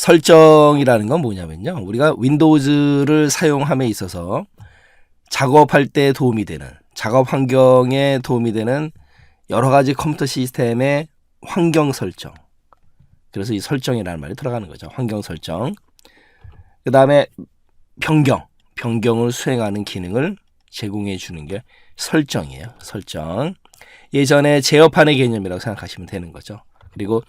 설정이라는 건 뭐냐면요. 우리가 윈도우즈를 사용함에 있어서 작업할 때 도움이 되는, 작업 환경에 도움이 되는 여러 가지 컴퓨터 시스템의 환경 설정. 그래서 이 설정이라는 말이 들어가는 거죠. 환경 설정. 그 다음에 변경을 수행하는 기능을 제공해 주는 게 설정이에요. 설정. 예전에 제어판의 개념이라고 생각하시면 되는 거죠. 그리고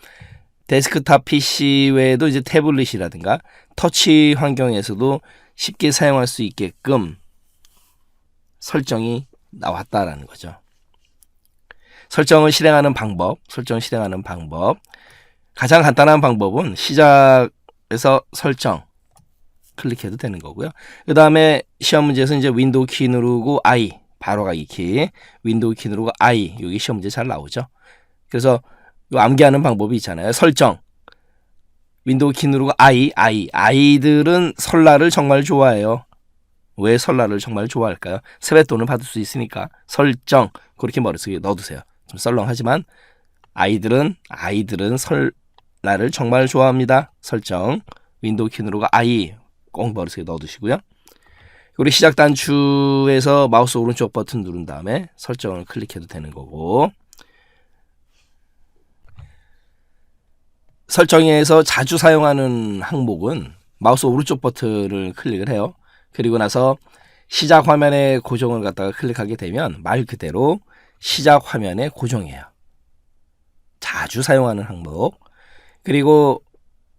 데스크탑 PC 외에도 이제 태블릿이라든가 터치 환경에서도 쉽게 사용할 수 있게끔 설정이 나왔다라는 거죠. 설정을 실행하는 방법. 가장 간단한 방법은 시작에서 설정 클릭해도 되는 거고요. 그 다음에 시험 문제에서 이제 윈도우 키 누르고 I, 바로 가기 키, 윈도우 키 누르고 I, 여기 시험 문제 잘 나오죠. 그래서 요 암기하는 방법이 있잖아요. 설정, 윈도우 키 누르고 아이들은 설날을 정말 좋아해요. 왜 설날을 정말 좋아할까요? 세뱃돈을 받을 수 있으니까. 설정, 그렇게 머릿속에 넣어두세요. 좀 썰렁하지만 아이들은 설날을 정말 좋아합니다. 설정, 윈도우 키 누르고 I 꼭 머릿속에 넣어두시고요. 우리 시작 단추에서 마우스 오른쪽 버튼 누른 다음에 설정을 클릭해도 되는 거고, 설정에서 자주 사용하는 항목은 마우스 오른쪽 버튼을 클릭을 해요. 그리고 나서 시작 화면에 고정을 갖다가 클릭하게 되면 말 그대로 시작 화면에 고정해요. 자주 사용하는 항목. 그리고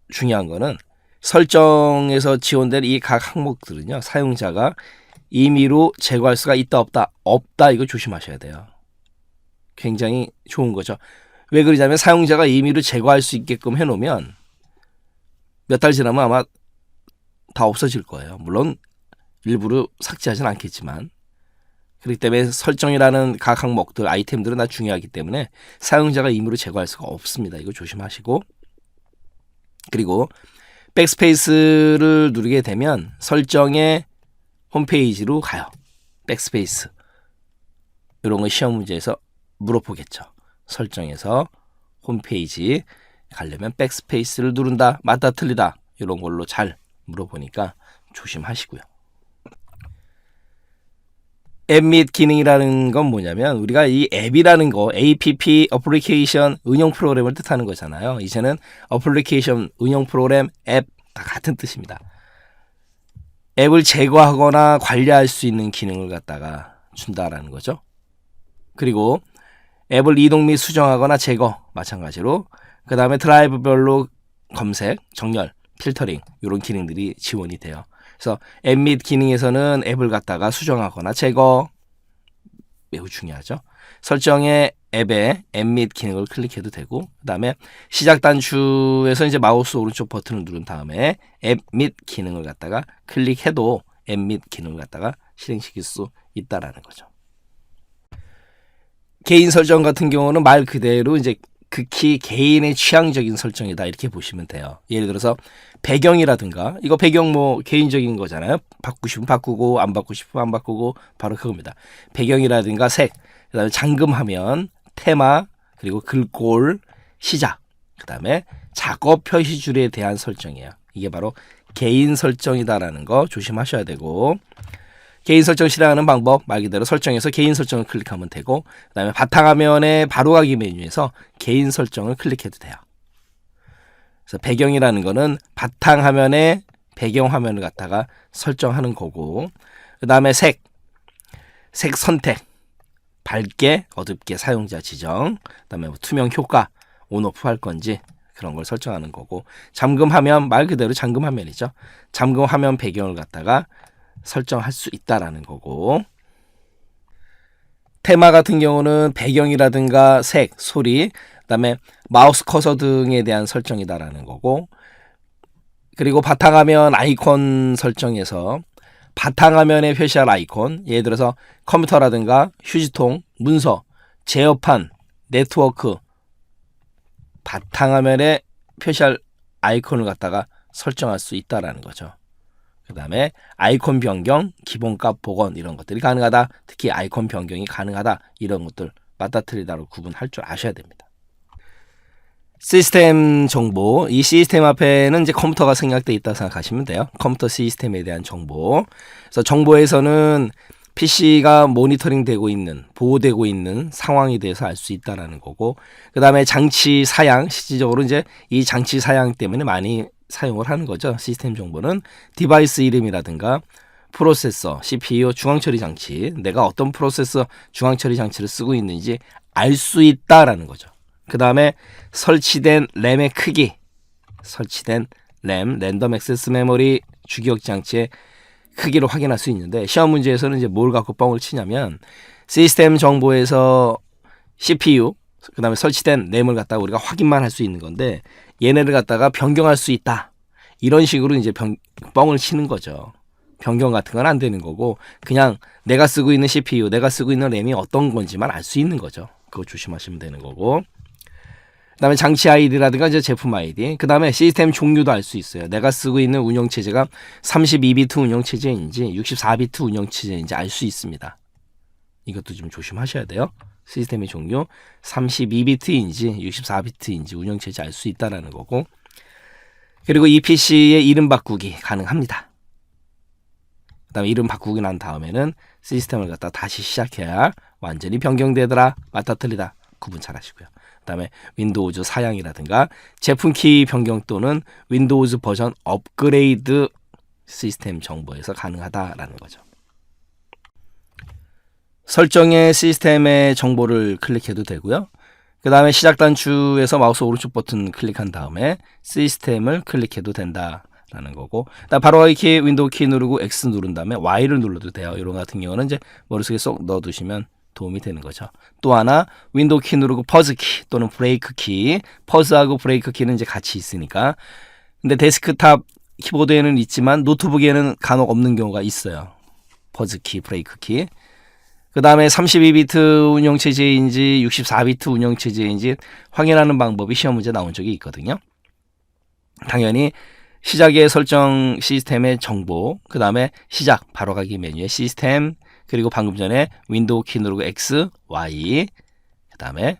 중요한 거는 설정에서 지원된 이 각 항목들은요, 사용자가 임의로 제거할 수가 있다 없다 이거 조심하셔야 돼요. 굉장히 좋은 거죠. 왜 그러냐면 사용자가 임의로 제거할 수 있게끔 해놓으면 몇 달 지나면 아마 다 없어질 거예요. 물론 일부러 삭제하진 않겠지만. 그렇기 때문에 설정이라는 각 항목들, 아이템들은 다 중요하기 때문에 사용자가 임의로 제거할 수가 없습니다. 이거 조심하시고. 그리고 백스페이스를 누르게 되면 설정의 홈페이지로 가요. 백스페이스. 이런 거 시험 문제에서 물어보겠죠. 설정에서 홈페이지 가려면 백스페이스를 누른다, 맞다, 틀리다 이런 걸로 잘 물어보니까 조심하시고요. 앱 및 기능이라는 건 뭐냐면 우리가 이 앱이라는 거 app, 어플리케이션, 응용 프로그램을 뜻하는 거잖아요. 이제는 어플리케이션, 응용 프로그램, 앱 다 같은 뜻입니다. 앱을 제거하거나 관리할 수 있는 기능을 갖다가 준다라는 거죠. 그리고 앱을 이동 및 수정하거나 제거 마찬가지로, 그 다음에 드라이브별로 검색, 정렬, 필터링 이런 기능들이 지원이 돼요. 그래서 앱 및 기능에서는 앱을 갖다가 수정하거나 제거 매우 중요하죠. 설정의 앱에 앱 및 기능을 클릭해도 되고, 그 다음에 시작 단추에서 이제 마우스 오른쪽 버튼을 누른 다음에 앱 및 기능을 갖다가 클릭해도 앱 및 기능을 갖다가 실행시킬 수 있다라는 거죠. 개인 설정 같은 경우는 말 그대로 이제 극히 개인의 취향적인 설정이다 이렇게 보시면 돼요. 예를 들어서 배경이라든가, 이거 배경 뭐 개인적인 거잖아요. 바꾸고 싶으면 바꾸고 안 바꾸고 싶으면 안 바꾸고 바로 그겁니다. 배경이라든가 색, 그 다음에 잠금화면, 테마, 그리고 글꼴, 시작, 그 다음에 작업 표시줄에 대한 설정이에요. 이게 바로 개인 설정이다라는 거 조심하셔야 되고, 개인 설정 실행하는 방법 말 그대로 설정에서 개인 설정을 클릭하면 되고, 그 다음에 바탕화면의 바로가기 메뉴에서 개인 설정을 클릭해도 돼요. 그래서 배경이라는 거는 바탕화면의 배경화면을 갖다가 설정하는 거고, 그 다음에 색 선택, 밝게 어둡게 사용자 지정, 그 다음에 투명 효과 온오프 할 건지 그런 걸 설정하는 거고, 잠금화면 말 그대로 잠금화면이죠. 잠금화면 배경을 갖다가 설정할 수 있다라는 거고, 테마 같은 경우는 배경이라든가 색, 소리, 그다음에 마우스 커서 등에 대한 설정이다라는 거고, 그리고 바탕화면 아이콘 설정에서 바탕화면에 표시할 아이콘, 예를 들어서 컴퓨터라든가 휴지통, 문서, 제어판, 네트워크, 바탕화면에 표시할 아이콘을 갖다가 설정할 수 있다라는 거죠. 그 다음에 아이콘 변경, 기본값 복원 이런 것들이 가능하다. 특히 아이콘 변경이 가능하다. 이런 것들 맞다 틀리다로 구분할 줄 아셔야 됩니다. 시스템 정보, 이 시스템 앞에는 이제 컴퓨터가 생략되어 있다고 생각하시면 돼요. 컴퓨터 시스템에 대한 정보. 그래서 정보에서는 PC가 모니터링 되고 있는, 보호되고 있는 상황에 대해서 알 수 있다라는 거고, 그 다음에 장치 사양, 실질적으로 이제 이 장치 사양 때문에 많이 사용을 하는 거죠. 시스템 정보는 디바이스 이름이라든가 프로세서, CPU, 중앙처리 장치, 내가 어떤 프로세서 중앙처리 장치를 쓰고 있는지 알 수 있다라는 거죠. 그 다음에 설치된 램의 크기, 설치된 램, 랜덤 액세스 메모리 주기억 장치의 크기를 확인할 수 있는데, 시험 문제에서는 이제 뭘 갖고 뻥을 치냐면 시스템 정보에서 CPU, 그 다음에 설치된 램을 갖다가 우리가 확인만 할 수 있는 건데, 얘네를 갖다가 변경할 수 있다, 이런 식으로 이제 뻥을 치는 거죠. 변경 같은 건 안 되는 거고, 그냥 내가 쓰고 있는 CPU, 내가 쓰고 있는 램이 어떤 건지만 알 수 있는 거죠. 그거 조심하시면 되는 거고, 그 다음에 장치 아이디라든가 이제 제품 아이디, 그 다음에 시스템 종류도 알 수 있어요. 내가 쓰고 있는 운영체제가 32비트 운영체제인지 64비트 운영체제인지 알 수 있습니다. 이것도 좀 조심하셔야 돼요. 시스템의 종류 32비트인지 64비트인지 운영체제 알 수 있다는 거고, 그리고 이 PC의 이름 바꾸기 가능합니다. 그 다음에 이름 바꾸고 난 다음에는 시스템을 갖다 다시 시작해야 완전히 변경되더라, 맞다 틀리다 구분 잘 하시고요. 그 다음에 윈도우즈 사양이라든가 제품 키 변경 또는 윈도우즈 버전 업그레이드 시스템 정보에서 가능하다라는 거죠. 설정의 시스템의 정보를 클릭해도 되고요. 그 다음에 시작 단추에서 마우스 오른쪽 버튼 클릭한 다음에 시스템을 클릭해도 된다라는 거고, 바로 키 윈도우 키 누르고 X 누른 다음에 Y를 눌러도 돼요. 이런 같은 경우는 이제 머릿속에 쏙 넣어두시면 도움이 되는 거죠. 또 하나, 윈도우 키 누르고 퍼즈 키 또는 브레이크 키, 퍼즈하고 브레이크 키는 이제 같이 있으니까. 근데 데스크탑 키보드에는 있지만 노트북에는 간혹 없는 경우가 있어요. 퍼즈 키, 브레이크 키. 그 다음에 32비트 운영체제인지 64비트 운영체제인지 확인하는 방법이 시험 문제 나온 적이 있거든요. 당연히 시작의 설정 시스템의 정보, 그 다음에 시작 바로가기 메뉴의 시스템, 그리고 방금 전에 윈도우 키 누르고 X, Y, 그 다음에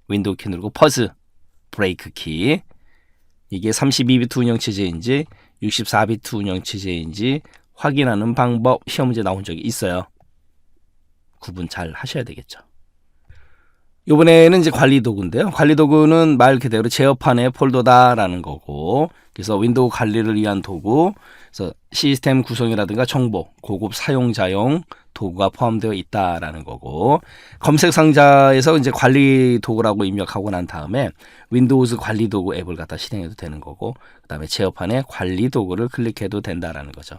윈도우 키 누르고 퍼즈, 브레이크 키, 이게 32비트 운영체제인지 64비트 운영체제인지 확인하는 방법, 시험 문제 나온 적이 있어요. 구분 잘 하셔야 되겠죠. 이번에는 이제 관리 도구인데요. 관리 도구는 말 그대로 제어판의 폴더다라는 거고, 그래서 윈도우 관리를 위한 도구, 그래서 시스템 구성이라든가 정보, 고급 사용자용 도구가 포함되어 있다라는 거고, 검색 상자에서 이제 관리 도구라고 입력하고 난 다음에 윈도우즈 관리 도구 앱을 갖다 실행해도 되는 거고, 그다음에 제어판의 관리 도구를 클릭해도 된다라는 거죠.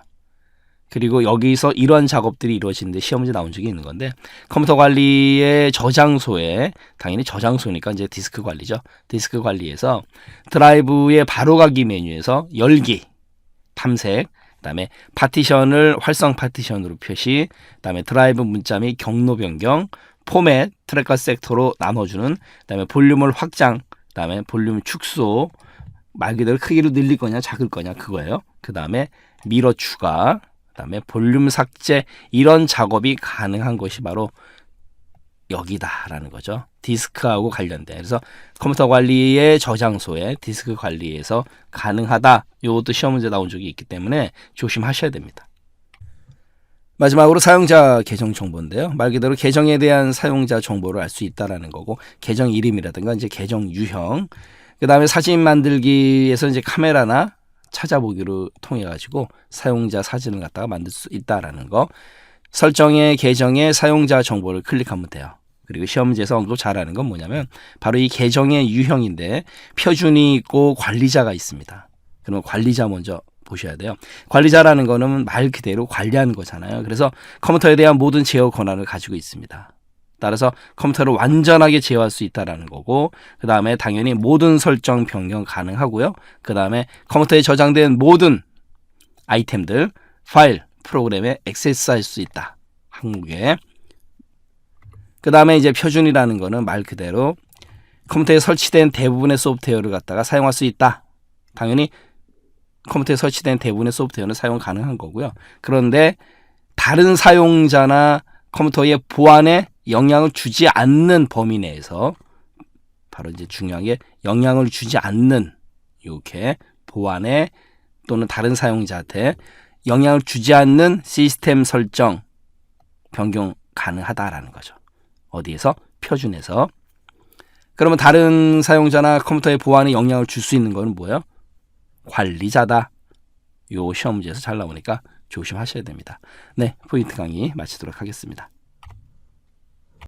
그리고 여기서 이러한 작업들이 이루어지는데 시험 문제 나온 적이 있는 건데, 컴퓨터 관리의 저장소에, 당연히 저장소니까 이제 디스크 관리죠. 디스크 관리에서 드라이브의 바로가기 메뉴에서 열기, 탐색, 그다음에 파티션을 활성 파티션으로 표시, 그다음에 드라이브 문자 및 경로 변경, 포맷, 트래커 섹터로 나눠주는, 그다음에 볼륨을 확장, 그다음에 볼륨 축소, 말 그대로 크기로 늘릴 거냐 작을 거냐 그거예요. 그다음에 미러 추가, 그다음에 볼륨 삭제, 이런 작업이 가능한 것이 바로 여기다라는 거죠. 디스크하고 관련된. 그래서 컴퓨터 관리의 저장소에 디스크 관리에서 가능하다. 이것도 시험 문제 나온 적이 있기 때문에 조심하셔야 됩니다. 마지막으로 사용자 계정 정보인데요. 말 그대로 계정에 대한 사용자 정보를 알 수 있다라는 거고, 계정 이름이라든가 이제 계정 유형, 그다음에 사진 만들기에서 이제 카메라나 찾아보기를 통해 가지고 사용자 사진을 갖다가 만들 수 있다라는 거, 설정의 계정의 사용자 정보를 클릭하면 돼요. 그리고 시험 문제에서 언급 잘하는 건 뭐냐면 바로 이 계정의 유형인데, 표준이 있고 관리자가 있습니다. 그러면 관리자 먼저 보셔야 돼요. 관리자라는 거는 말 그대로 관리하는 거잖아요. 그래서 컴퓨터에 대한 모든 제어 권한을 가지고 있습니다. 따라서 컴퓨터를 완전하게 제어할 수 있다는 거고, 그 다음에 당연히 모든 설정 변경 가능하고요. 그 다음에 컴퓨터에 저장된 모든 아이템들, 파일, 프로그램에 액세스할 수 있다. 항목에. 그 다음에 이제 표준이라는 거는 말 그대로 컴퓨터에 설치된 대부분의 소프트웨어를 갖다가 사용할 수 있다. 당연히 컴퓨터에 설치된 대부분의 소프트웨어는 사용 가능한 거고요. 그런데 다른 사용자나 컴퓨터의 보안에 영향을 주지 않는 범위 내에서 바로 이제 중요한 게 영향을 주지 않는 이렇게 보안에 또는 다른 사용자한테 영향을 주지 않는 시스템 설정 변경 가능하다라는 거죠. 어디에서? 표준에서. 그러면 다른 사용자나 컴퓨터의 보안에 영향을 줄 수 있는 건 뭐예요? 관리자다. 요 시험 문제에서 잘 나오니까 조심하셔야 됩니다. 네, 포인트 강의 마치도록 하겠습니다.